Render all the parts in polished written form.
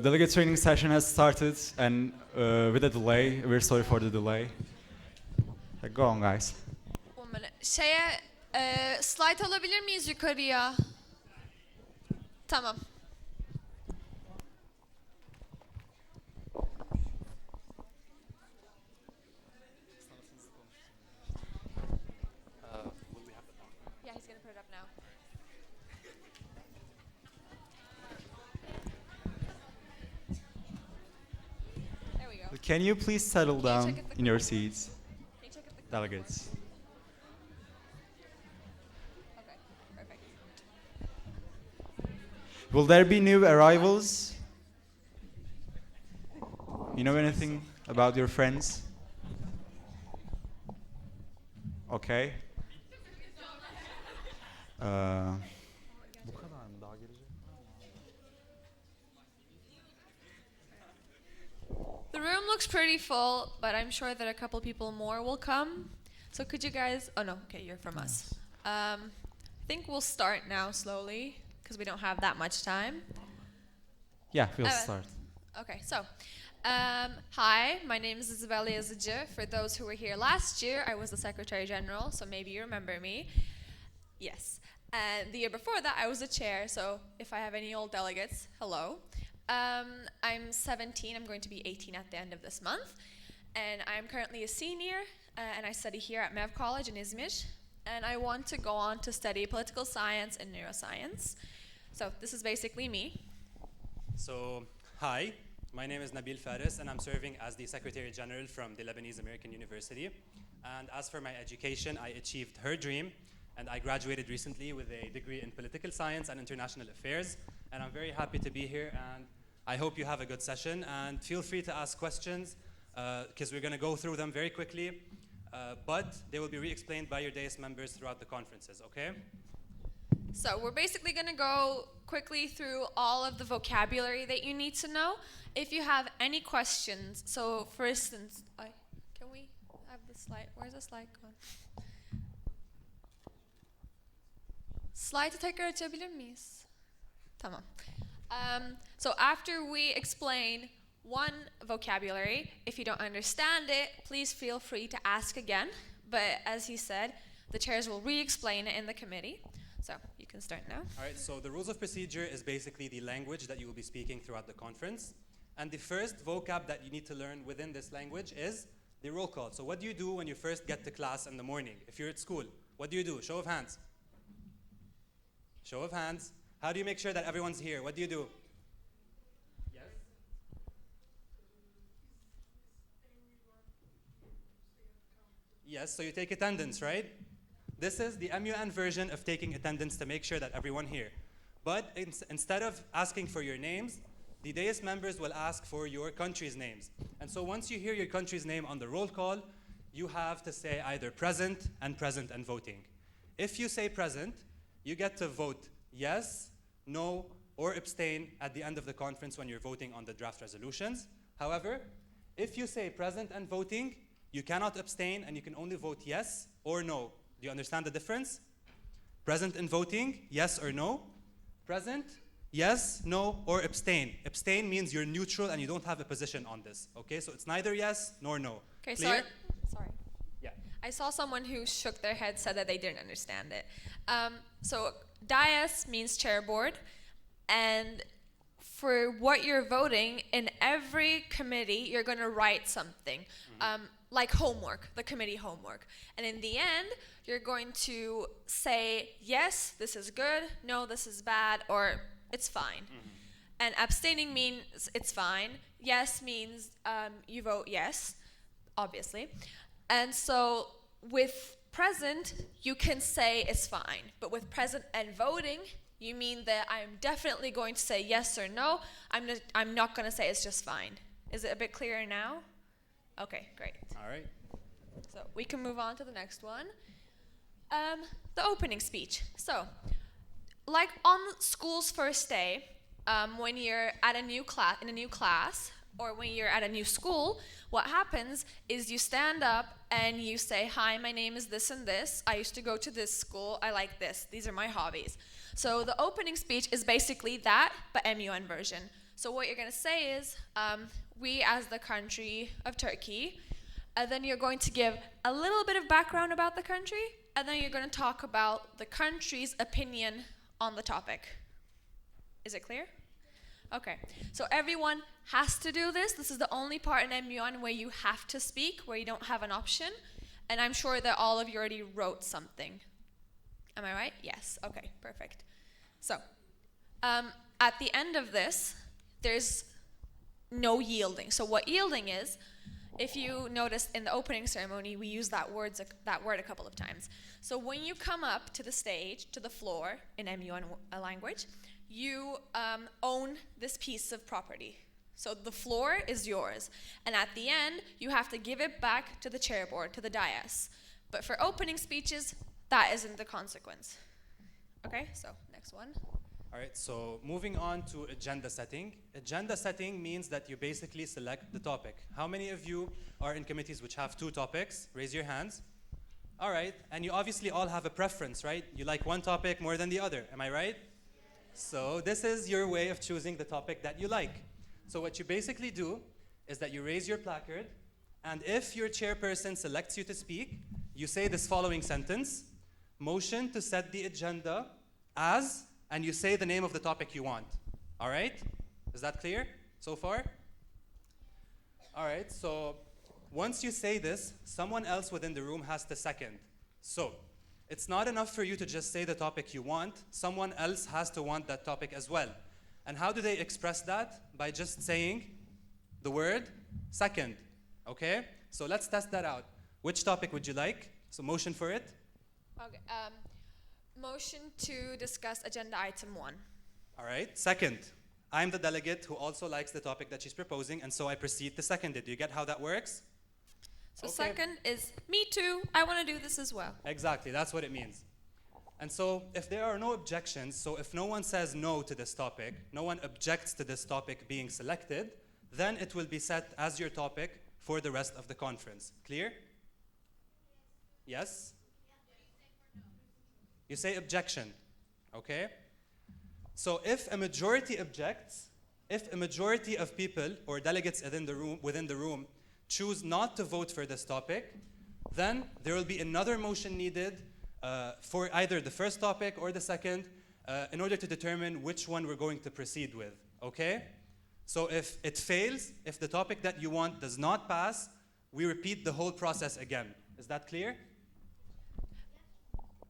Delegate training session has started and with a delay. We're sorry for the delay. Go on, guys. One minute. Slide alabilir miyiz yukarıya? Tamam. Yeah, he's gonna put it up now. There we go. Can you please settle Can you down check if the in your seats, Can you check if the delegates? Okay, perfect. Will there be new arrivals? You know anything about your friends? Okay. Bu kadar mı? Daha gelecek? The room looks pretty full, but I'm sure that a couple people more will come. So could you guys? Oh no, okay, you're from us. I think we'll start now slowly because we don't have that much time. Yeah, we'll start. Okay, so hi, my name is Isabella Yazıcı. For those who were here last year, I was the Secretary General, so maybe you remember me. Yes. And the year before that, I was the chair, so if I have any old delegates, hello. I'm 17, I'm going to be 18 at the end of this month. And I'm currently a senior, and I study here at MEV College in Izmir. And I want to go on to study political science and neuroscience. So this is basically me. So, hi, my name is Nabil Faris, and I'm serving as the Secretary General from the Lebanese American University. And as for my education, I achieved her dream, and I graduated recently with a degree in political science and international affairs. And I'm very happy to be here, and I hope you have a good session. And feel free to ask questions, because we're going to go through them very quickly, but they will be re-explained by your dais members throughout the conferences, okay? So we're basically going to go quickly through all of the vocabulary that you need to know. If you have any questions, so for instance, can we have the slide? Where's the slide gone? Slide'ı tekrar açabilir miyiz? Tamam. So after we explain one vocabulary, if you don't understand it, please feel free to ask again. But as he said, the chairs will re-explain it in the committee. So you can start now. All right, so the rules of procedure is basically the language that you will be speaking throughout the conference. And the first vocab that you need to learn within this language is the roll call. So what do you do when you first get to class in the morning? If you're at school, what do you do? Show of hands. Show of hands. How do you make sure that everyone's here? What do you do? Yes? Yes, so you take attendance, right? This is the MUN version of taking attendance to make sure that everyone here. But instead of asking for your names, the dais members will ask for your country's names. And so once you hear your country's name on the roll call, you have to say either present and voting. If you say present, you get to vote yes, no, or abstain at the end of the conference when you're voting on the draft resolutions. However, if you say present and voting, you cannot abstain and you can only vote yes or no. Do you understand the difference? Present and voting, yes or no. Present, yes, no, or abstain. Abstain means you're neutral and you don't have a position on this. Okay, so it's neither yes nor no. Okay, Clear? sorry. Yeah. I saw someone who shook their head, said that they didn't understand it. So dais means chair board, and for what you're voting, in every committee, you're going to write something, like homework, the committee homework. And in the end, you're going to say, yes, this is good, no, this is bad, or it's fine. And abstaining means it's fine. Yes means you vote yes, obviously. And so with present, you can say it's fine. But with present and voting, you mean that I'm definitely going to say yes or no. I'm not going to say it's just fine. Is it a bit clearer now? Okay, great. All right. So we can move on to the next one. The opening speech. So, like on school's first day, when you're at a new class, in a new class, or when you're at a new school, what happens is you stand up and you say, hi, my name is this and this. I used to go to this school. I like this. These are my hobbies. So the opening speech is basically that, but MUN version. So what you're going to say is, we as the country of Turkey, and then you're going to give a little bit of background about the country, and then you're going to talk about the country's opinion on the topic. Is it clear? Okay, so everyone has to do this. This is the only part in MUN where you have to speak, where you don't have an option. And I'm sure that all of you already wrote something. Am I right? Yes, okay, perfect. So, at the end of this, there's no yielding. So what yielding is, if you noticed in the opening ceremony, we use that word a couple of times. So when you come up to the stage, to the floor in MUN language, you own this piece of property. So the floor is yours. And at the end, you have to give it back to the chairboard, to the dais. But for opening speeches, that isn't the consequence. Okay, so next one. All right, so moving on to agenda setting. Agenda setting means that you basically select the topic. How many of you are in committees which have 2 topics? Raise your hands. All right, and you obviously all have a preference, right? You like one topic more than the other, am I right? So this is your way of choosing the topic that you like. So what you basically do is that you raise your placard, and if your chairperson selects you to speak, you say this following sentence: motion to set the agenda as, and you say the name of the topic you want. All right? Is that clear so far? All right, so once you say this, someone else within the room has to second. So it's not enough for you to just say the topic you want. Someone else has to want that topic as well. And how do they express that? By just saying the word second. Okay? So let's test that out. Which topic would you like? So motion for it. Okay, motion to discuss agenda item 1. All right. Second. I'm the delegate who also likes the topic that she's proposing, and so I proceed to second it. Do you get how that works? So Okay. second is, me too, I want to do this as well. Exactly, that's what it means. And so if there are no objections, so if no one says no to this topic, no one objects to this topic being selected, then it will be set as your topic for the rest of the conference. Clear? Yes? You say objection, okay? So if a majority objects, if a majority of people or delegates within the room choose not to vote for this topic, then there will be another motion needed for either the first topic or the second in order to determine which one we're going to proceed with, okay? So if it fails, if the topic that you want does not pass, we repeat the whole process again. Is that clear?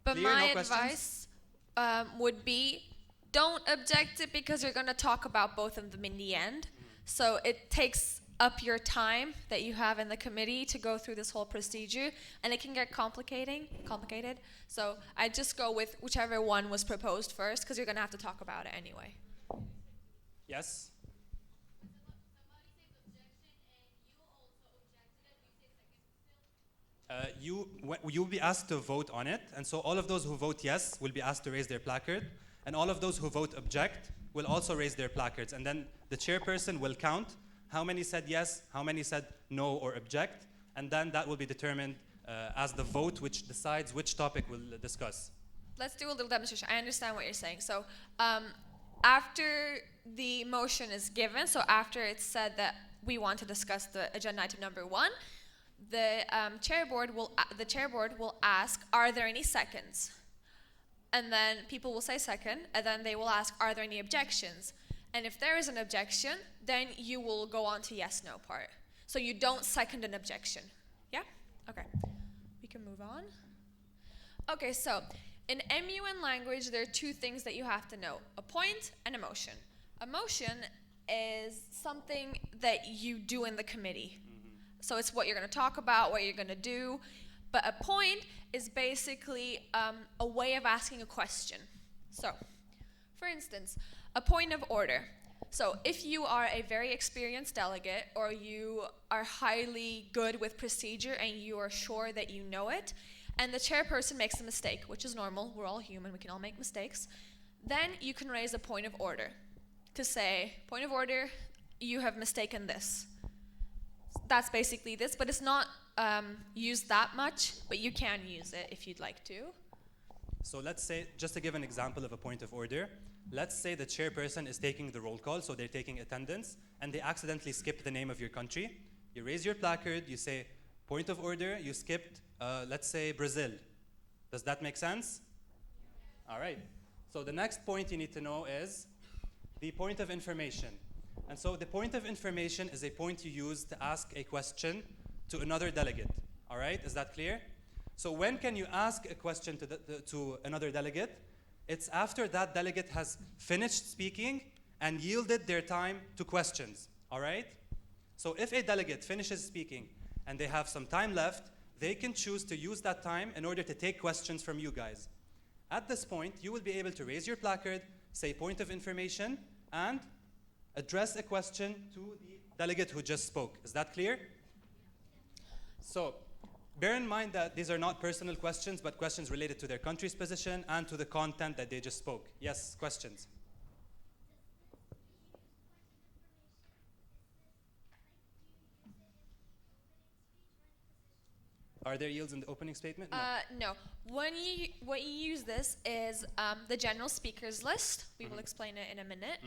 But Clear? my No questions? advice would be, don't object it because you're going to talk about both of them in the end. So it takes up your time that you have in the committee to go through this whole procedure, and it can get complicated. So I just go with whichever one was proposed first, because you're going to have to talk about it anyway. Yes? You'll be asked to vote on it, and so all of those who vote yes will be asked to raise their placard, and all of those who vote object will also raise their placards, and then the chairperson will count how many said yes, how many said no or object, and then that will be determined as the vote which decides which topic we'll discuss. Let's do a little demonstration. I understand what you're saying. So after the motion is given, so after it's said that we want to discuss the agenda item number 1, the chairboard will ask, are there any seconds? And then people will say second, and then they will ask, are there any objections? And if there is an objection, then you will go on to yes, no part. So you don't second an objection. Yeah? Okay. We can move on. Okay, so in MUN language, there are 2 things that you have to know: a point and a motion. A motion is something that you do in the committee. So it's what you're going to talk about, what you're going to do. But a point is basically a way of asking a question. So, for instance, a point of order. So if you are a very experienced delegate, or you are highly good with procedure and you are sure that you know it, and the chairperson makes a mistake, which is normal, we're all human, we can all make mistakes, then you can raise a point of order to say, point of order, you have mistaken this. That's basically this, but it's not used that much, but you can use it if you'd like to. So let's say, just to give an example of a point of order, let's say the chairperson is taking the roll call, so they're taking attendance, and they accidentally skip the name of your country. You raise your placard, you say, point of order, you skipped, let's say, Brazil. Does that make sense? All right. So the next point you need to know is the point of information. And so the point of information is a point you use to ask a question to another delegate. All right, is that clear? So when can you ask a question to another delegate? It's after that delegate has finished speaking and yielded their time to questions. All right? So if a delegate finishes speaking and they have some time left, they can choose to use that time in order to take questions from you guys. At this point, you will be able to raise your placard, say point of information, and address a question to the delegate who just spoke. Is that clear? So bear in mind that these are not personal questions, but questions related to their country's position and to the content that they just spoke. Yes, questions? Are there yields in the opening statement? No. No. What you use this is the general speakers list. We will explain it in a minute.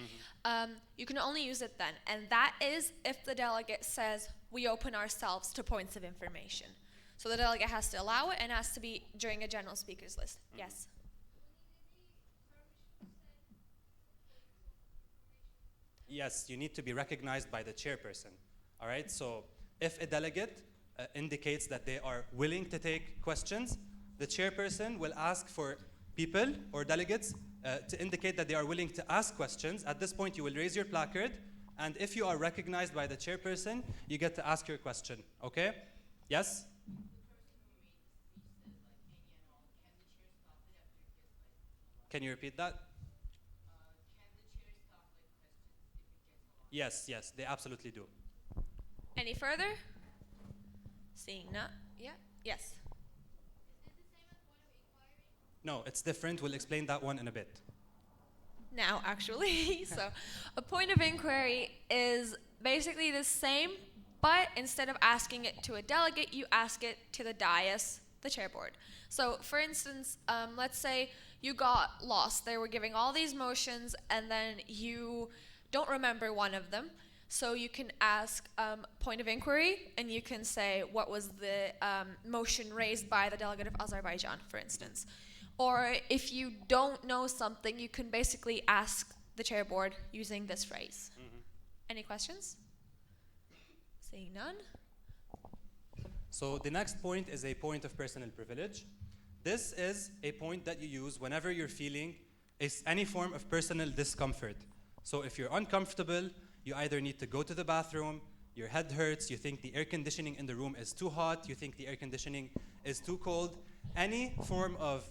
You can only use it then, and that is if the delegate says we open ourselves to points of information. So the delegate has to allow it, and it has to be during a general speakers list. Yes. Yes, you need to be recognized by the chairperson. All right, so if a delegate indicates that they are willing to take questions, the chairperson will ask for people or delegates to indicate that they are willing to ask questions. At this point, you will raise your placard, and if you are recognized by the chairperson, you get to ask your question, okay? Yes? Can you repeat that? Yes, yes, they absolutely do. Any further? Seeing none. Yeah. Yes. No, it's different. We'll explain that one in a bit. Now, actually, so a point of inquiry is basically the same, but instead of asking it to a delegate, you ask it to the dais, the chair board. So, for instance, let's say you got lost. They were giving all these motions, and then you don't remember one of them. So you can ask point of inquiry, and you can say what was the motion raised by the delegate of Azerbaijan, for instance. Or if you don't know something, you can basically ask the chair board using this phrase. Any questions? Seeing none. So the next point is a point of personal privilege. This is a point that you use whenever you're feeling any form of personal discomfort. So if you're uncomfortable, you either need to go to the bathroom, your head hurts, you think the air conditioning in the room is too hot, you think the air conditioning is too cold, any form of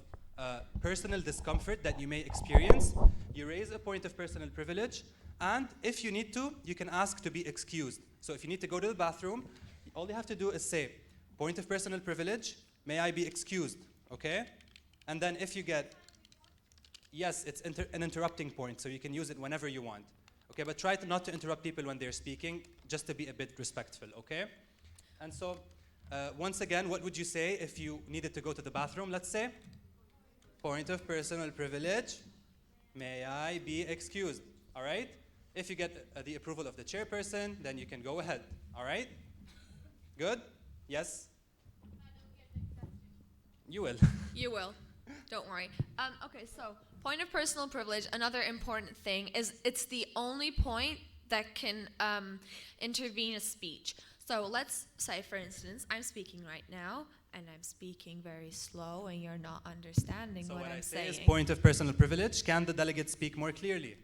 personal discomfort that you may experience, you raise a point of personal privilege, and if you need to, you can ask to be excused. So if you need to go to the bathroom, all you have to do is say, point of personal privilege, may I be excused, okay? And then if you get, yes, it's an interrupting point, so you can use it whenever you want. Okay, but try not to interrupt people when they're speaking, just to be a bit respectful, okay? And so, once again, what would you say if you needed to go to the bathroom, let's say? Point of personal privilege, may I be excused, all right? If you get the approval of the chairperson, then you can go ahead, all right? Good? Yes? You will. You will. Don't worry. Okay, so point of personal privilege, another important thing is it's the only point that can intervene a speech. So let's say, for instance, I'm speaking right now, and I'm speaking very slow, and you're not understanding So what what I'm I say saying. is point of personal privilege. Can the delegate speak more clearly?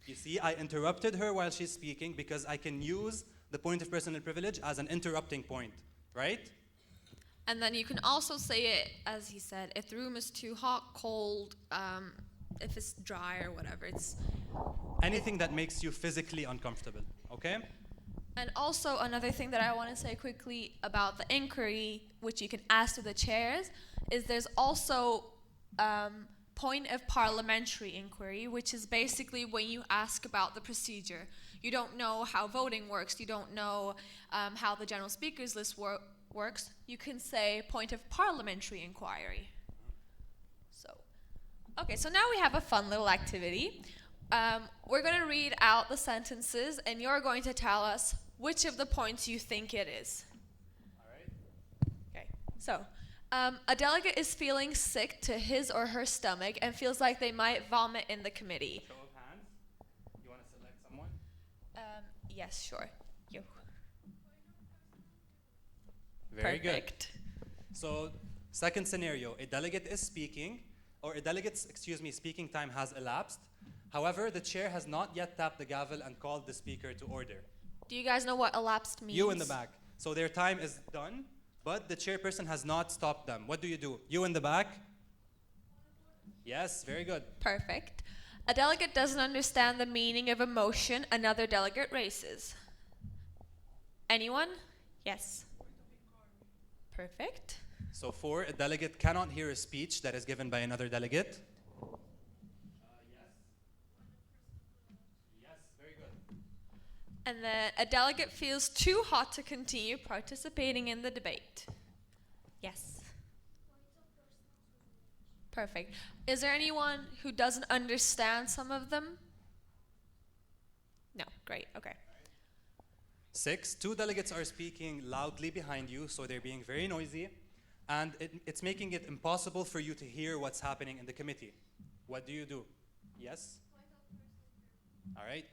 You see, I interrupted her while she's speaking because I can use the point of personal privilege as an interrupting point, right? And then you can also say it, as he said, if the room is too hot, cold, if it's dry or whatever. It's Anything that makes you physically uncomfortable, okay? And also another thing that I want to say quickly about the inquiry, which you can ask to the chairs, is there's also point of parliamentary inquiry, which is basically when you ask about the procedure. You don't know how voting works. You don't know how the general speakers list works. You can say point of parliamentary inquiry. So, okay, so now we have a fun little activity. We're going to read out the sentences, and you're going to tell us which of the points you think it is. All right. Okay. So, a delegate is feeling sick to his or her stomach and feels like they might vomit in the committee. Show of hands. You want to select someone? Yes, sure. You. Very Perfect. good. So, second scenario, a delegate is speaking, or a delegate's, speaking time has elapsed. However, the chair has not yet tapped the gavel and called the speaker to order. Do you guys know what elapsed means? You in the back. So their time is done, but the chairperson has not stopped them. What do? You in the back? Yes, very good. Perfect. A delegate doesn't understand the meaning of a motion another delegate raises. Anyone? Yes. Perfect. So 4, a delegate cannot hear a speech that is given by another delegate. Yes, very good. And then a delegate feels too hot to continue participating in the debate. Yes. Perfect. Is there anyone who doesn't understand some of them? No. Great. Okay. 6, 2 delegates are speaking loudly behind you, so they're being very noisy, and it's making it impossible for you to hear what's happening in the committee. What do? Yes? All right.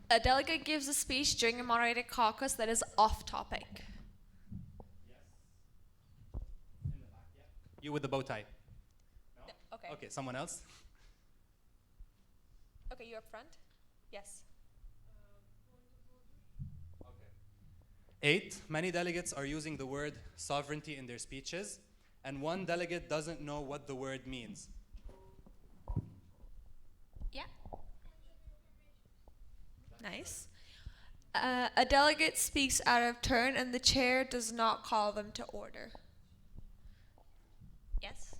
A delegate gives a speech during a moderated caucus that is off topic. Yes. In the back, yeah. You with the bow tie. No? Okay. Okay, someone else? Okay, you up front? Yes. Okay. 8, many delegates are using the word sovereignty in their speeches, and one delegate doesn't know what the word means. Yeah. Nice. A delegate speaks out of turn and the chair does not call them to order. Yes.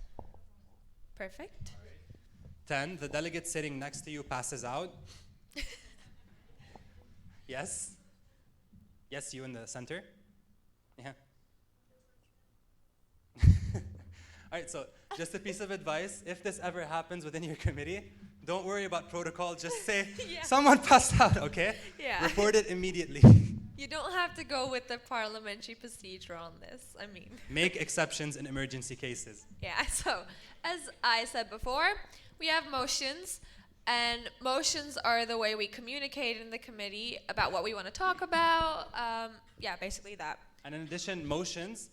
Perfect. 10, the delegate sitting next to you passes out. Yes? Yes, you in the center? Yeah. All right, so just a piece of advice. If this ever happens within your committee, don't worry about protocol. Just say, Yeah. someone passed out, okay? Yeah. Report it immediately. You don't have to go with the parliamentary procedure on this. I mean. Make exceptions in emergency cases. Yeah, so as I said before, we have motions, and motions are the way we communicate in the committee about what we want to talk about. Yeah, basically that. And in addition, motions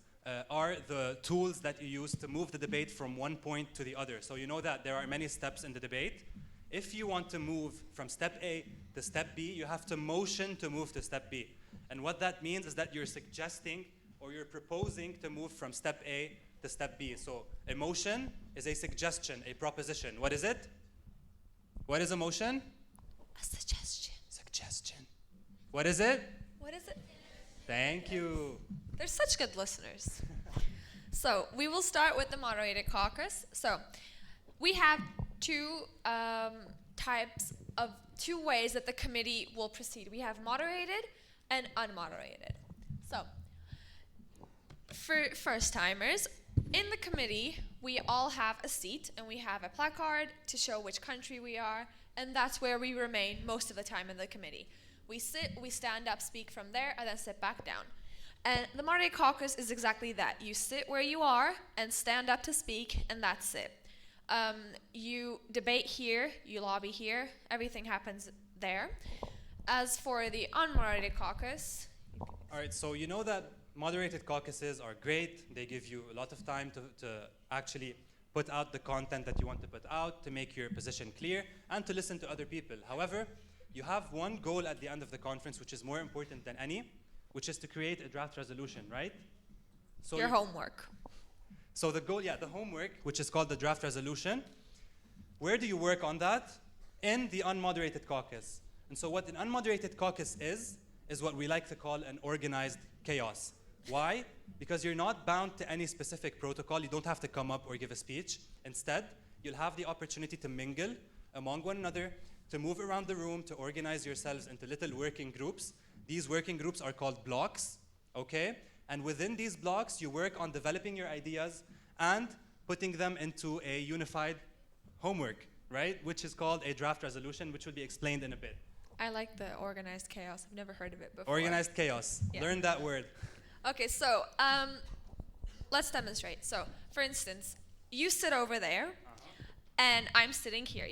are the tools that you use to move the debate from one point to the other. So you know that there are many steps in the debate. If you want to move from step A to step B, you have to motion to move to step B. And what that means is that you're suggesting or you're proposing to move from step A to step B. So a motion is a suggestion, a proposition. What is it? What is a motion? A suggestion. Suggestion. What is it? What is it? Thank you. They're such good listeners. So we will start with the moderated caucus. So we have two ways that the committee will proceed. We have moderated and unmoderated. So for first timers, in the committee, we all have a seat and we have a placard to show which country we are, and that's where we remain most of the time in the committee. We sit, we stand up, speak from there, and then sit back down. And the moderated caucus is exactly that. You sit where you are and stand up to speak, and that's it. You debate here, you lobby here, everything happens there. As for the unmoderated caucus... All right, so you know that moderated caucuses are great. They give you a lot of time to actually put out the content that you want to put out, to make your position clear, and to listen to other people. However, you have one goal at the end of the conference which is more important than any, which is to create a draft resolution, right? So your homework. So the goal, the homework, which is called the draft resolution, where do you work on that? In the unmoderated caucus. And so what an unmoderated caucus is what we like to call an organized chaos. Why? Because you're not bound to any specific protocol. You don't have to come up or give a speech. Instead, you'll have the opportunity to mingle among one another, to move around the room, to organize yourselves into little working groups. These working groups are called blocks, okay? And within these blocks, you work on developing your ideas and putting them into a unified homework. right? Which is called a draft resolution, which will be explained in a bit. I like the organized chaos. I've never heard of it before. Organized chaos. Yeah. Learn that word. Okay, so let's demonstrate. So, for instance, you sit over there, and I'm sitting here.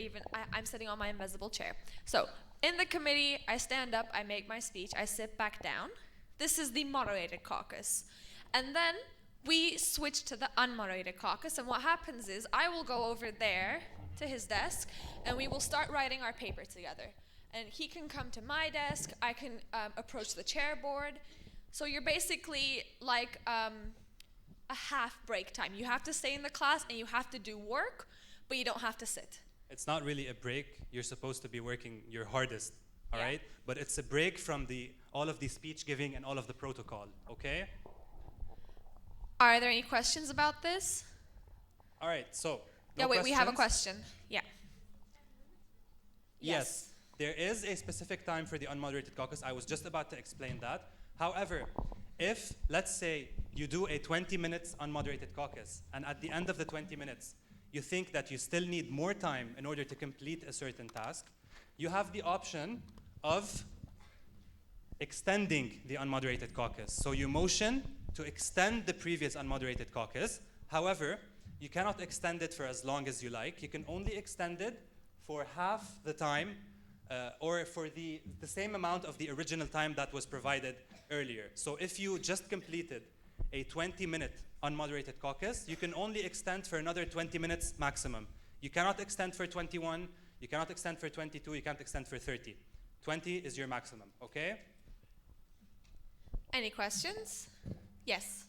I'm sitting on my invisible chair. So, in the committee, I stand up, I make my speech, I sit back down. This is the moderated caucus. And then we switch to the unmoderated caucus, and what happens is I will go over there to his desk, and we will start writing our paper together. And he can come to my desk, I can approach the chair board. So you're basically like a half break time. You have to stay in the class and you have to do work, but you don't have to sit. It's not really a break. You're supposed to be working your hardest, all Yeah. right? But it's a break from all of the speech giving and all of the protocol, okay? Are there any questions about this? All right, so. Yeah, no wait, we have a questions? question. Yeah. Yes. There is a specific time for the unmoderated caucus. I was just about to explain that. However, if, let's say, you do a 20 minutes unmoderated caucus, and at the end of the 20 minutes, you think that you still need more time in order to complete a certain task, you have the option of extending the unmoderated caucus. So you motion to extend the previous unmoderated caucus. However, you cannot extend it for as long as you like. You can only extend it for half the time or for the same amount of the original time that was provided earlier. So if you just completed a 20-minute unmoderated caucus, you can only extend for another 20 minutes maximum. You cannot extend for 21, you cannot extend for 22, you can't extend for 30. 20 is your maximum, okay? Any questions? Yes.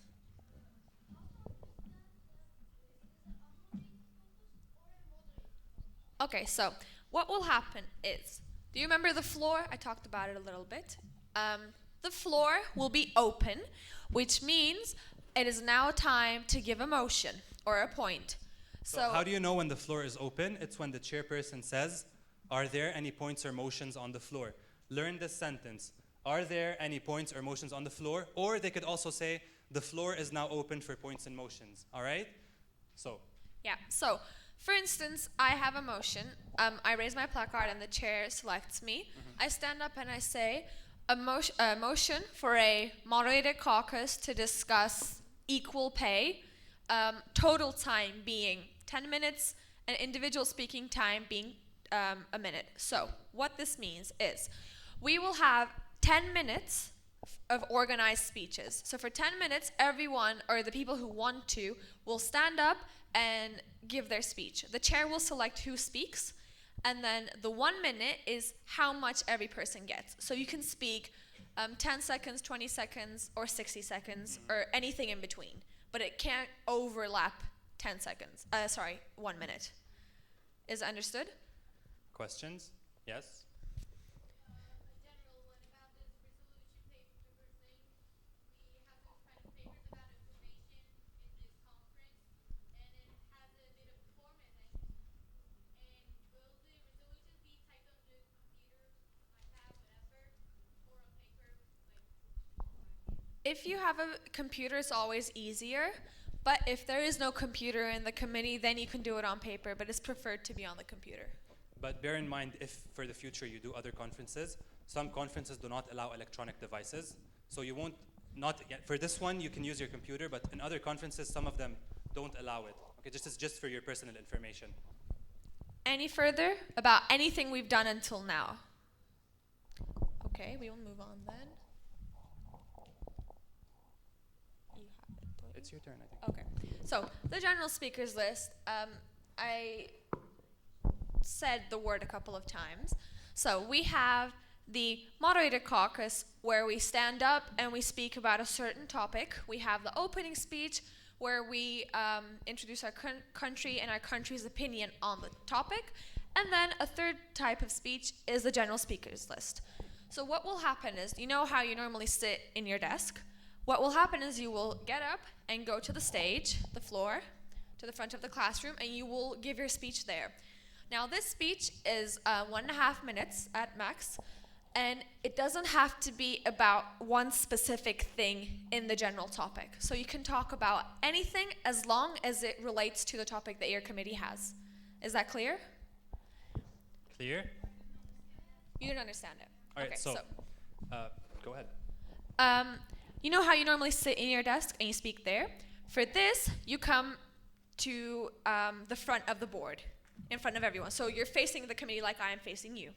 Okay, so what will happen is, do you remember the floor? I talked about it a little bit. The floor will be open, which means it is now time to give a motion or a point. So how do you know when the floor is open? It's when the chairperson says, are there any points or motions on the floor? Learn this sentence. Are there any points or motions on the floor? Or they could also say, the floor is now open for points and motions, all right? So. Yeah, so for instance, I have a motion. I raise my placard and the chair selects me. I stand up and I say, a motion for a moderated caucus to discuss equal pay, total time being 10 minutes, and individual speaking time being a minute. So what this means is we will have 10 minutes of organized speeches. So for 10 minutes, everyone, or the people who want to, will stand up and give their speech. The chair will select who speaks, and then the 1 minute is how much every person gets. So you can speak 10 seconds, 20 seconds, or 60 seconds, or anything in between. But it can't overlap 10 seconds. 1 minute. Is it understood? Questions? Yes? If you have a computer, it's always easier. But if there is no computer in the committee, then you can do it on paper, but it's preferred to be on the computer. But bear in mind, if for the future you do other conferences, some conferences do not allow electronic devices. So you won't, for this one, you can use your computer, but in other conferences, some of them don't allow it. Okay, just for your personal information. Any further about anything we've done until now? Okay, we will move on then. You have it, don't you? It's your turn, I think. Okay, so the general speakers list, I said the word a couple of times. So we have the moderated caucus where we stand up and we speak about a certain topic. We have the opening speech where we introduce our country and our country's opinion on the topic. And then a third type of speech is the general speakers list. So what will happen is, you know how you normally sit in your desk? What will happen is you will get up and go to the stage, the floor, to the front of the classroom, and you will give your speech there. Now this speech is 1.5 minutes at max, and it doesn't have to be about one specific thing in the general topic. So you can talk about anything as long as it relates to the topic that your committee has. Is that clear? Clear? You didn't understand it. All right, Okay, so go ahead. You know how you normally sit in your desk and you speak there? For this, you come to the front of the board, in front of everyone. So you're facing the committee like I am facing you.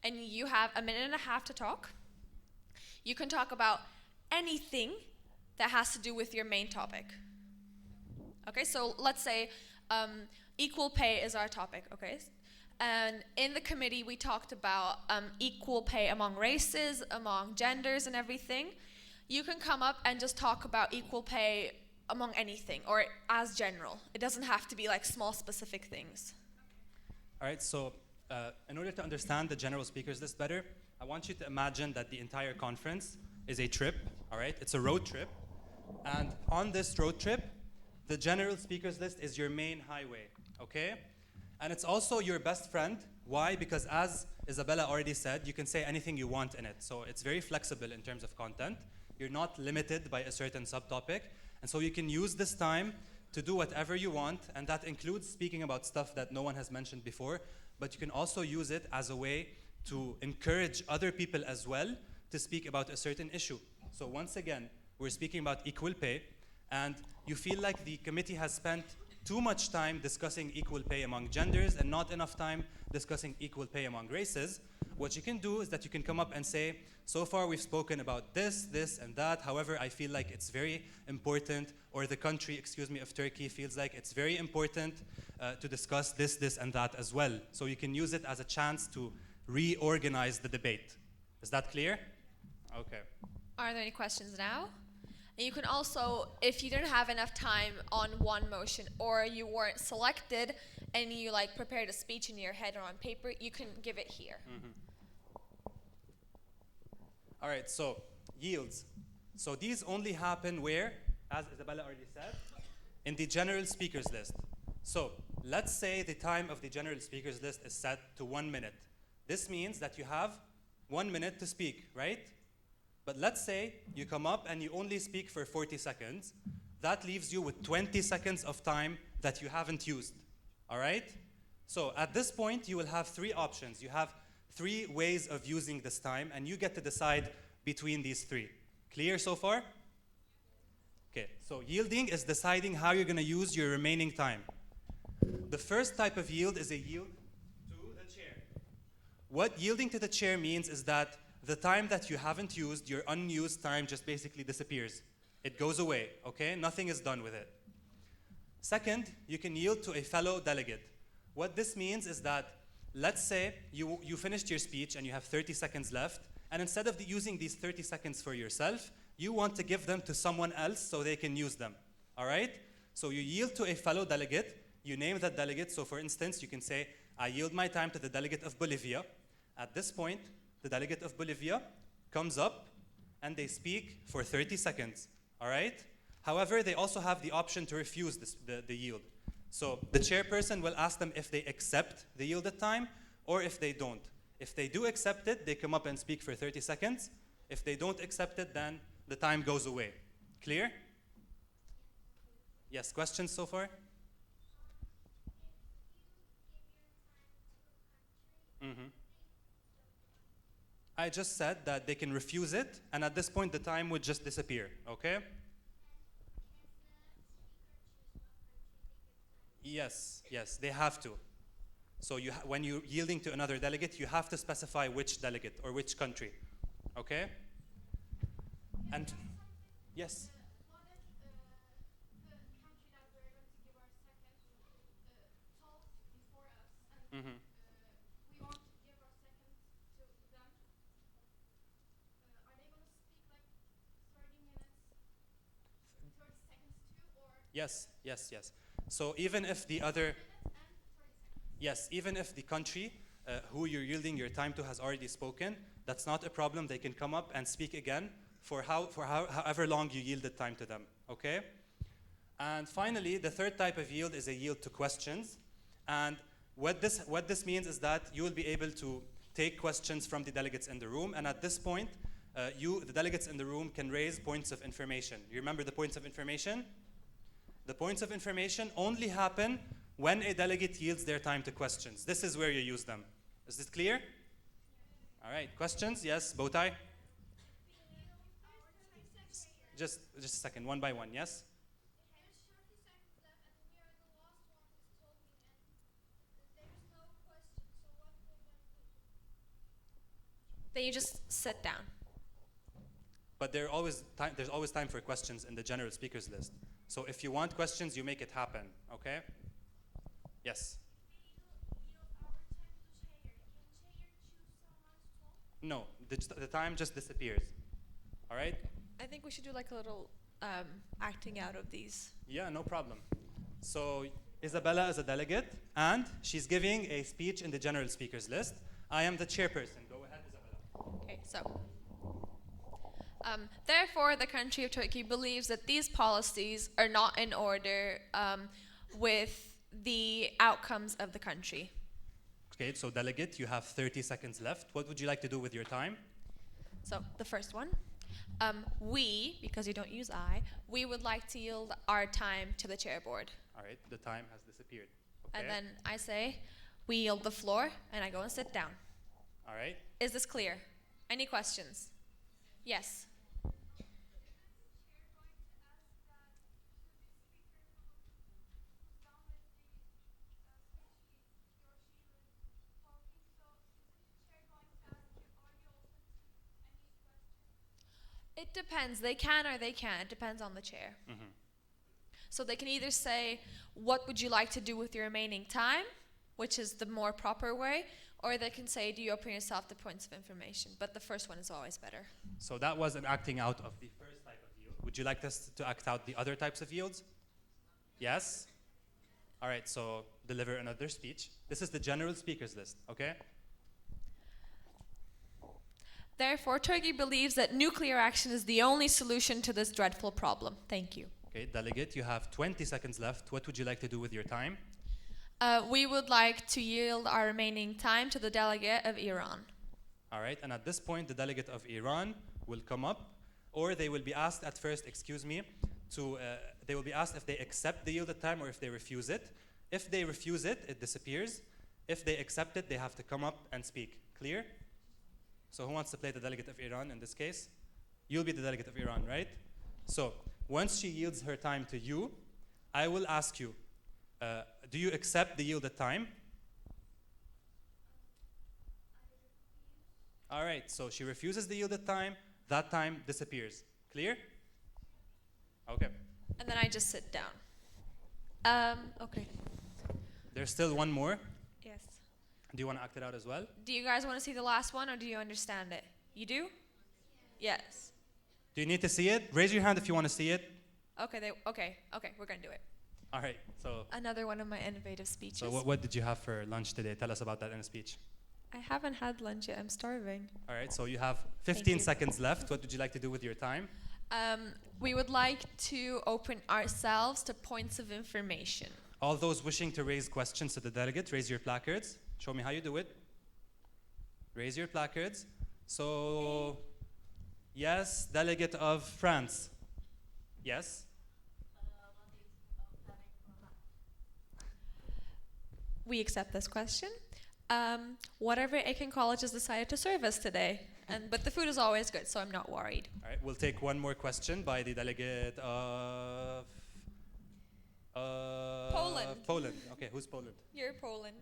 And you have a minute and a half to talk. You can talk about anything that has to do with your main topic. Okay, so let's say equal pay is our topic, okay? And in the committee, we talked about equal pay among races, among genders and everything. You can come up and just talk about equal pay among anything, or as general. It doesn't have to be like small specific things. All right, so in order to understand the general speakers list better, I want you to imagine that the entire conference is a trip, all right? It's a road trip. And on this road trip, the general speakers list is your main highway, okay? And it's also your best friend. Why? Because as Isabella already said, you can say anything you want in it. So it's very flexible in terms of content. You're not limited by a certain subtopic. And so you can use this time to do whatever you want, and that includes speaking about stuff that no one has mentioned before, but you can also use it as a way to encourage other people as well to speak about a certain issue. So once again, we're speaking about equal pay, and you feel like the committee has spent too much time discussing equal pay among genders and not enough time discussing equal pay among races. What you can do is that you can come up and say, so far we've spoken about this, this, and that. However, I feel like it's very important, or the country, of Turkey feels like it's very important to discuss this, this, and that as well. So you can use it as a chance to reorganize the debate. Is that clear? Okay. Are there any questions now? And you can also, if you didn't have enough time on one motion, or you weren't selected and you like prepared a speech in your head or on paper, you can give it here. All right, so yields. So these only happen where, as Isabella already said, in the general speakers list. So let's say the time of the general speakers list is set to 1 minute. This means that you have 1 minute to speak, right? But let's say you come up and you only speak for 40 seconds. That leaves you with 20 seconds of time that you haven't used, all right? So at this point, you will have 3 options. You have 3 ways of using this time, and you get to decide between these 3. Clear so far? Okay, so yielding is deciding how you're gonna use your remaining time. The first type of yield is a yield to the chair. What yielding to the chair means is that the time that you haven't used, your unused time, just basically disappears. It goes away, okay? Nothing is done with it. Second, you can yield to a fellow delegate. What this means is that, let's say you finished your speech and you have 30 seconds left, and instead of using these 30 seconds for yourself, you want to give them to someone else so they can use them, all right? So you yield to a fellow delegate, you name that delegate. So for instance, you can say, I yield my time to the delegate of Bolivia. At this point, the delegate of Bolivia comes up and they speak for 30 seconds, all right? However, they also have the option to refuse the yield. So the chairperson will ask them if they accept the yielded time or if they don't. If they do accept it, they come up and speak for 30 seconds. If they don't accept it, then the time goes away. Clear? Yes, questions so far? I just said that they can refuse it, and at this point the time would just disappear, okay? Yes, they have to. So when you're yielding to another delegate, you have to specify which delegate or which country, okay? And yes. What if the country that we're going to give our second told before us, and we want to give our second to them? Are they going to speak like 30 minutes, 30 seconds too, or? Yes. So even if the other, yes, even if the country who you're yielding your time to has already spoken, that's not a problem. They can come up and speak again for however long you yielded time to them, okay? And finally, the third type of yield is a yield to questions. And what this means is that you will be able to take questions from the delegates in the room, and at this point, the delegates in the room can raise points of information. You remember the points of information? The points of information only happen when a delegate yields their time to questions. This is where you use them, Is this clear? All right, questions? Yes, bow tie? Just a second, one by one, yes? There's 30 seconds left, and we are the last one who's talking, and there's no question. So what we're gonna do? Then you just sit down. But there's always time for questions in the general speakers list. So if you want questions, you make it happen, okay? Yes? No, the time just disappears. All right? I think we should do like a little acting out of these. Yeah, no problem. So Isabella is a delegate, and she's giving a speech in the general speakers list. I am the chairperson. Go ahead, Isabella. Okay, so. Therefore, the country of Turkey believes that these policies are not in order with the outcomes of the country. Okay, so delegate, you have 30 seconds left. What would you like to do with your time? So, the first one. We, because you don't use I, we would like to yield our time to the chair board. All right, the time has disappeared. Okay. And then I say, we yield the floor, and I go and sit down. All right. Is this clear? Any questions? Yes. It depends. They can or they can't. It depends on the chair. Mm-hmm. So they can either say, what would you like to do with your remaining time, which is the more proper way, or they can say, do you open yourself to points of information? But the first one is always better. So that was an acting out of the first type of yield. Would you like us to act out the other types of yields? Yes? All right, so deliver another speech. This is the general speakers list, okay? Therefore, Turkey believes that nuclear action is the only solution to this dreadful problem. Thank you. Okay, delegate, you have 20 seconds left. What would you like to do with your time? We would like to yield our remaining time to the delegate of Iran. All right, and at this point, the delegate of Iran will come up, or they will be asked at first, they will be asked if they accept the yielded time or if they refuse it. If they refuse it, it disappears. If they accept it, they have to come up and speak. Clear? So who wants to play the delegate of Iran in this case? You'll be the delegate of Iran, right? So once she yields her time to you, I will ask you, do you accept the yielded time? All right, so she refuses the yielded time, that time disappears. Clear? Okay. And then I just sit down. Okay. There's still one more. Yes. Do you want to act it out as well? Do you guys want to see the last one, or do you understand it? You do? Yes. Do you need to see it? Raise your hand if you want to see it. Okay, we're going to do it. All right, so Another one of my innovative speeches. so what did you have for lunch today? Tell us about that in a speech. I haven't had lunch yet. I'm starving. All right, so you have Thank 15 you. seconds left. What would you like to do with your time? We would like to open ourselves to points of information. All those wishing to raise questions to the delegate, raise your placards. Show me how you do it. Raise your placards. So, yes, delegate of France. Yes? We accept this question. Whatever EKIN College has decided to serve us today. But the food is always good, so I'm not worried. All right, we'll take one more question by the delegate of Poland. Poland. Okay, who's Poland? You're Poland.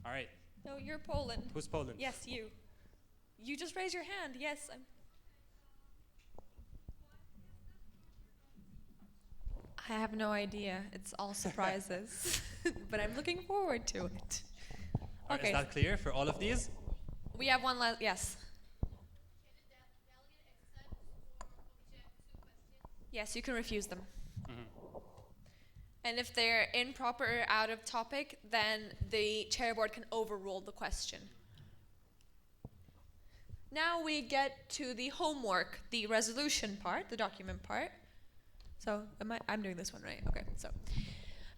All right, No, you're Poland. who's Poland? Yes, you. You just raise your hand. Yes, I have no idea. It's all surprises. But I'm looking forward to it. All right, Okay. is that clear for all of these? We have one last. Yes. Yes, you can refuse them. Mhm. And if they're improper or out of topic, then the chair board can overrule the question. Now we get to the homework, the resolution part, the document part. So I'm doing this one, right? Okay, so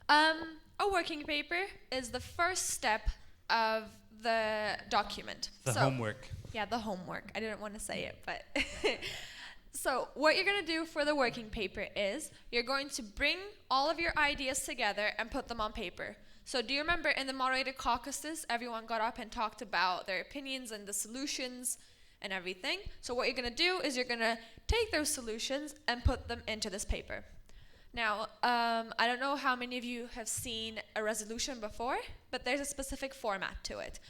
a working paper is the first step of the document. The So- homework. Yeah, the homework. I didn't want to say it, but so what you're going to do for the working paper is you're going to bring all of your ideas together and put them on paper. So do you remember in the moderated caucuses, everyone got up and talked about their opinions and the solutions and everything? So what you're going to do is you're going to take those solutions and put them into this paper. Now, I don't know how many of you have seen a resolution before, but there's a specific format to it.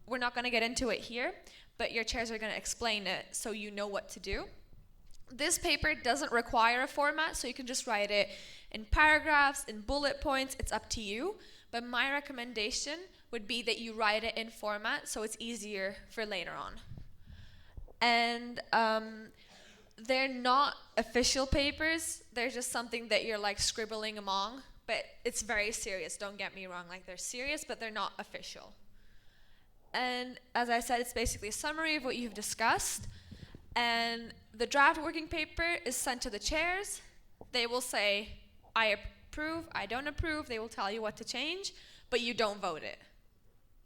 We're not going to get into it here, but your chairs are going to explain it so you know what to do. This paper doesn't require a format, so you can just write it in paragraphs, in bullet points, it's up to you. But my recommendation would be that you write it in format so it's easier for later on. And they're not official papers, they're just something that you're like scribbling among, but it's very serious, don't get me wrong, like they're serious, but they're not official. And as I said, it's basically a summary of what you've discussed, and the draft working paper is sent to the chairs. They will say, I approve, I don't approve, they will tell you what to change, but you don't vote it.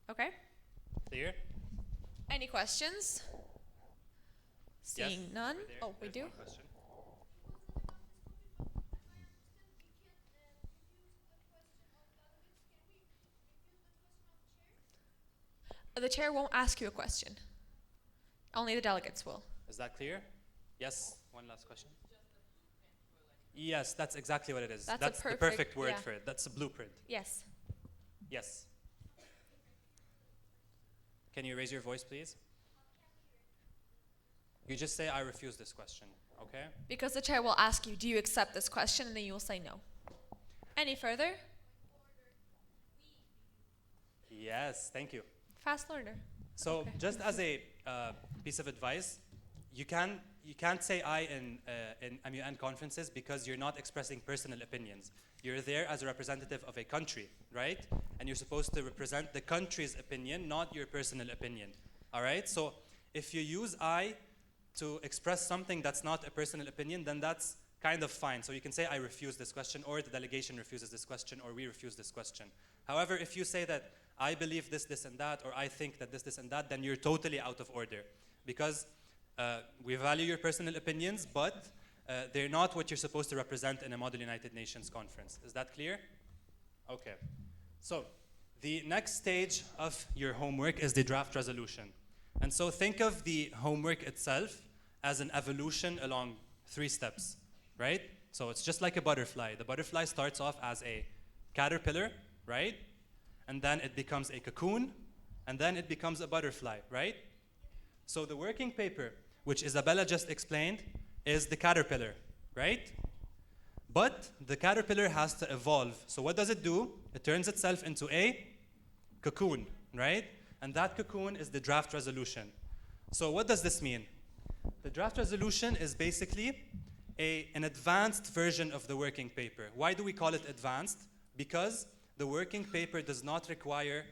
Okay? Clear? Any questions? Seeing Yes, none? over there. Oh, we There's do? one question. The chair won't ask you a question. Only the delegates will. Is that clear? Yes, one last question. Yes, that's exactly what it is. That's a the perfect- perfect word yeah. for it. That's a blueprint. Yes. Yes. Can you raise your voice, please? You just say, I refuse this question, okay? Because the chair will ask you, do you accept this question? And then you will say no. Any further? Yes, thank you. Fast learner. So Okay. just as a piece of advice, you can't say I in MUN conferences because you're not expressing personal opinions. You're there as a representative of a country, right? And you're supposed to represent the country's opinion, not your personal opinion, all right? So if you use I to express something that's not a personal opinion, then that's kind of fine. So you can say I refuse this question, or the delegation refuses this question, or we refuse this question. However, if you say that I believe this, this, and that, or I think that this, and that, then you're totally out of order. Because we value your personal opinions, but they're not what you're supposed to represent in a Model United Nations conference. Is that clear? Okay. So the next stage of your homework is the draft resolution. And so think of the homework itself as an evolution along 3 steps, right? So it's just like a butterfly. The butterfly starts off as a caterpillar, right? And then it becomes a cocoon, and then it becomes a butterfly, right? So the working paper, which Isabella just explained, is the caterpillar, right? But the caterpillar has to evolve. So what does it do? It turns itself into a cocoon, right? And that cocoon is the draft resolution. So what does this mean? The draft resolution is basically an advanced version of the working paper. Why do we call it advanced? Because the working paper does not require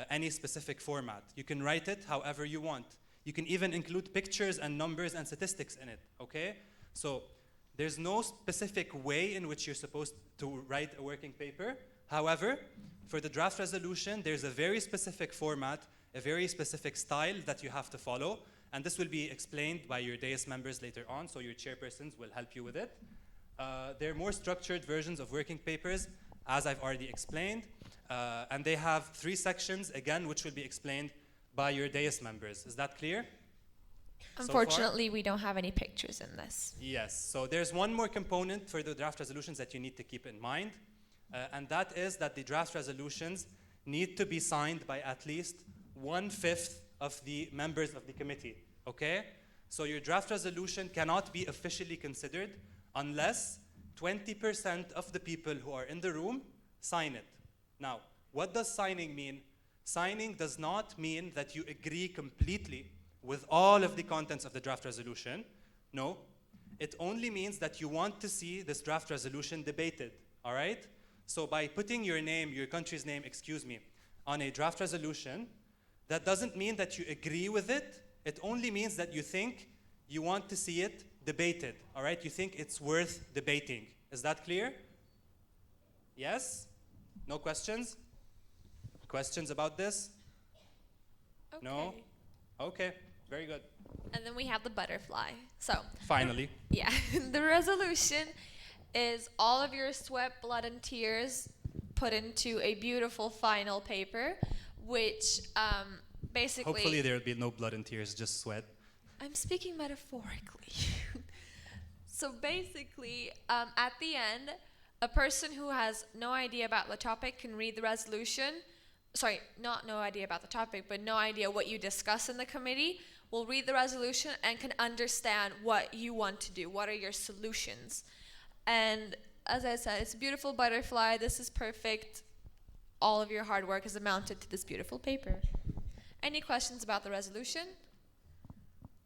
any specific format. You can write it however you want. You can even include pictures and numbers and statistics in it, okay? So there's no specific way in which you're supposed to write a working paper. However, for the draft resolution, there's a very specific format, a very specific style that you have to follow. And this will be explained by your dais members later on, so your chairpersons will help you with it. There are more structured versions of working papers, as I've already explained. And they have 3 sections, again, which will be explained by your dais members. Is that clear? Unfortunately, we don't have any pictures in this. Yes, so there's one more component for the draft resolutions that you need to keep in mind. And that is that the draft resolutions need to be signed by at least 1/5 of the members of the committee, okay? So your draft resolution cannot be officially considered unless 20% of the people who are in the room sign it. Now, what does signing mean? Signing does not mean that you agree completely with all of the contents of the draft resolution. No, it only means that you want to see this draft resolution debated, all right? So by putting your name, your country's name, on a draft resolution, that doesn't mean that you agree with it. It only means that you think you want to see it debated, all right? You think it's worth debating. Is that clear? Yes? No questions? Questions about this? Okay. No? Okay, very good. And then we have the butterfly. So, Finally. yeah, the resolution is all of your sweat, blood, and tears put into a beautiful final paper, which basically... Hopefully there will be no blood and tears, just sweat. I'm speaking metaphorically. So basically, at the end, a person who has no idea about the topic can read the resolution. Sorry, not no idea about the topic, but no idea what you discuss in the committee, will read the resolution and can understand what you want to do. What are your solutions? And as I said, it's a beautiful butterfly. This is perfect. All of your hard work is amounted to this beautiful paper. Any questions about the resolution?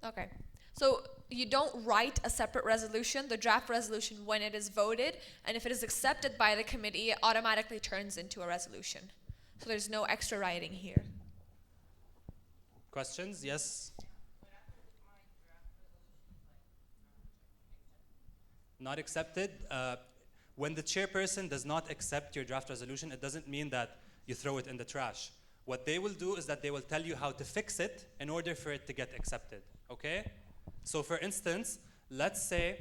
Okay. So you don't write a separate resolution. The draft resolution, when it is voted, and if it is accepted by the committee, it automatically turns into a resolution. So there's no extra writing here. Questions? Yes? Not accepted. When the chairperson does not accept your draft resolution, it doesn't mean that you throw it in the trash. What they will do is that they will tell you how to fix it in order for it to get accepted, okay? So for instance, let's say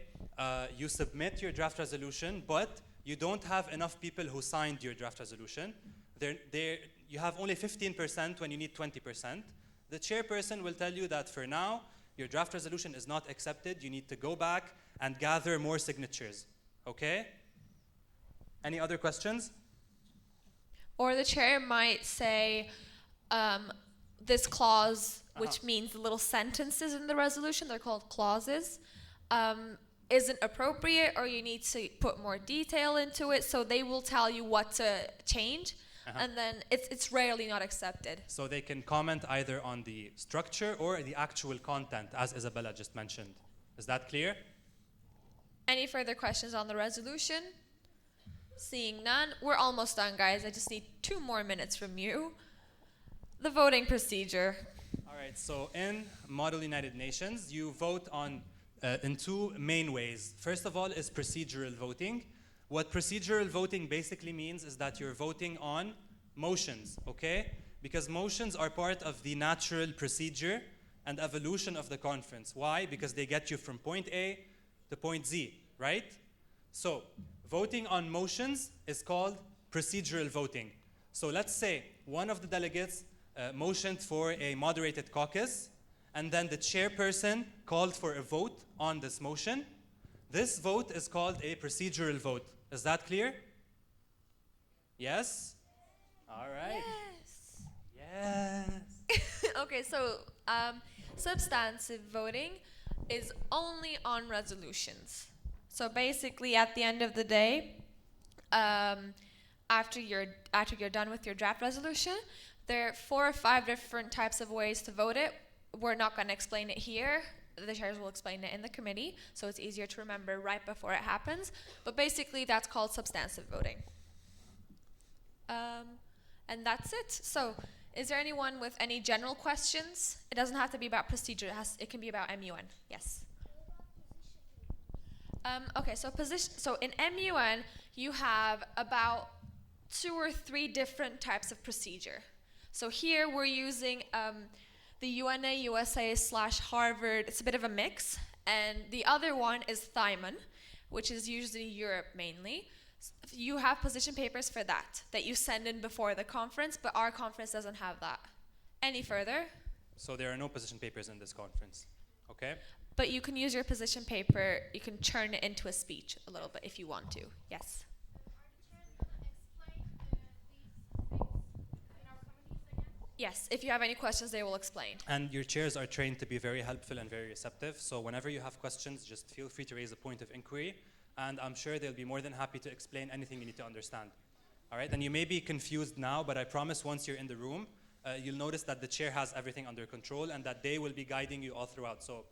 you submit your draft resolution, but you don't have enough people who signed your draft resolution. You have only 15% when you need 20%. The chairperson will tell you that for now, your draft resolution is not accepted. You need to go back and gather more signatures, okay? Any other questions? Or the chair might say, this clause, which means the little sentences in the resolution, they're called clauses, isn't appropriate, or you need to put more detail into it. So they will tell you what to change, and then it's rarely not accepted. So they can comment either on the structure or the actual content, as Isabella just mentioned. Is that clear? Any further questions on the resolution? Seeing none, we're almost done, guys. I just need 2 more minutes from you. The voting procedure. All right, so in Model United Nations, you vote on in 2 main ways. First of all is procedural voting. What procedural voting basically means is that you're voting on motions, okay? Because motions are part of the natural procedure and evolution of the conference. Why? Because they get you from point A to point Z, right? So, voting on motions is called procedural voting. So let's say one of the delegates motioned for a moderated caucus, and then the chairperson called for a vote on this motion. This vote is called a procedural vote. Is that clear? Yes? All right. Yes. Yes. Okay, so substantive voting is only on resolutions. So basically, at the end of the day, after you're done with your draft resolution, there are 4 or 5 different types of ways to vote it. We're not going to explain it here. The chairs will explain it in the committee, so it's easier to remember right before it happens. But basically, that's called substantive voting. And that's it. So, is there anyone with any general questions? It doesn't have to be about procedure. It can be about MUN. Yes. Okay, so in MUN, you have about 2 or 3 different types of procedure. So here we're using the UNA USA / Harvard. It's a bit of a mix. And the other one is Thyman, which is usually Europe mainly. You have position papers for that you send in before the conference, but our conference doesn't have that. Any further? So there are no position papers in this conference, okay? But you can use your position paper, you can churn it into a speech a little bit if you want to. Yes. Yes, if you have any questions, they will explain. And your chairs are trained to be very helpful and very receptive. So whenever you have questions, just feel free to raise a point of inquiry. And I'm sure they'll be more than happy to explain anything you need to understand. All right, and you may be confused now, but I promise once you're in the room, you'll notice that the chair has everything under control and that they will be guiding you all throughout. So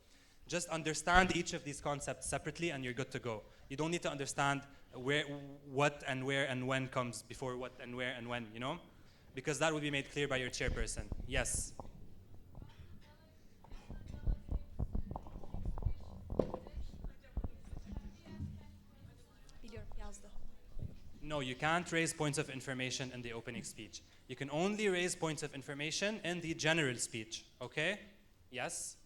just understand each of these concepts separately and you're good to go. You don't need to understand what and where and when comes before what and where and when, you know? Because that will be made clear by your chairperson. Yes? No, you can't raise points of information in the opening speech. You can only raise points of information in the general speech, okay? Yes?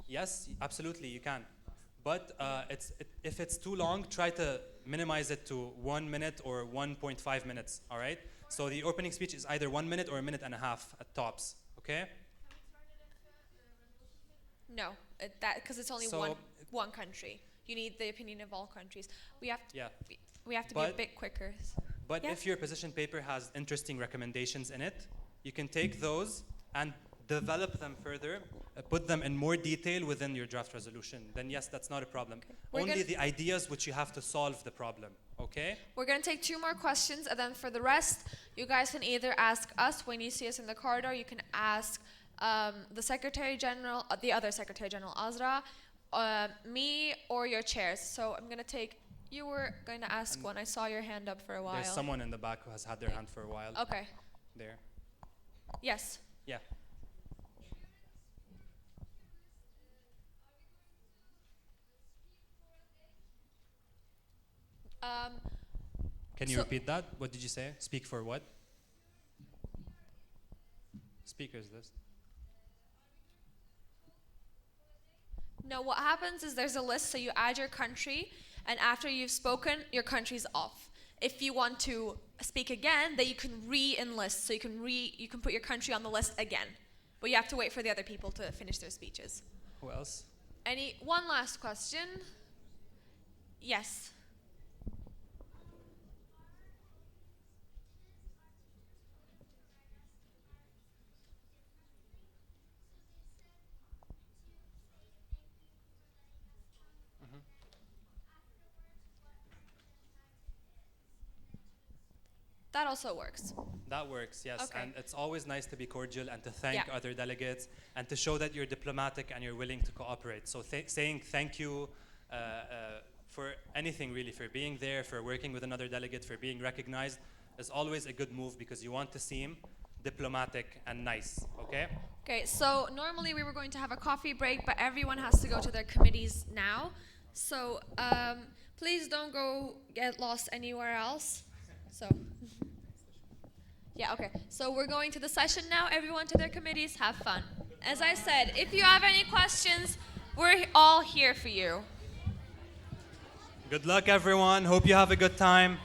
Yes, absolutely, you can. But if it's too long, try to minimize it to 1 minute or 1.5 minutes, all right? So the opening speech is either 1 minute or a minute and a half at tops, okay? No, because it's only So- one country. You need the opinion of all countries. We have to, Yeah. we have to be a But- bit quicker. But Yeah. if your position paper has interesting recommendations in it, you can take those and develop them further, put them in more detail within your draft resolution. Then yes, that's not a problem. We're Only gonna- the ideas which you have to solve the problem, okay? We're going to take 2 more questions, and then for the rest, you guys can either ask us when you see us in the corridor. You can ask the Secretary General, the other Secretary General, Azra, me, or your chairs. So I'm going to take. You were going to ask one. I saw your hand up for a while. There's someone in the back who has had their hand for a while. Okay. There. Yes. Yeah. Can you So- repeat that? What did you say? Speak for what? Speakers list. No, what happens is there's a list, so you add your country, and after you've spoken, your country's off. If you want to speak again, then you can re-enlist, so you can put your country on the list again. But you have to wait for the other people to finish their speeches. Who else? One last question? Yes. That also works. That works, yes. Okay. And it's always nice to be cordial and to thank Yeah. other delegates and to show that you're diplomatic and you're willing to cooperate. So saying thank you for anything really, for being there, for working with another delegate, for being recognized, is always a good move because you want to seem diplomatic and nice, okay? Okay, so normally we were going to have a coffee break, but everyone has to go to their committees now. So please don't go get lost anywhere else. So, yeah, okay. So we're going to the session now. Everyone to their committees. Have fun. As I said, if you have any questions, we're all here for you. Good luck, everyone. Hope you have a good time.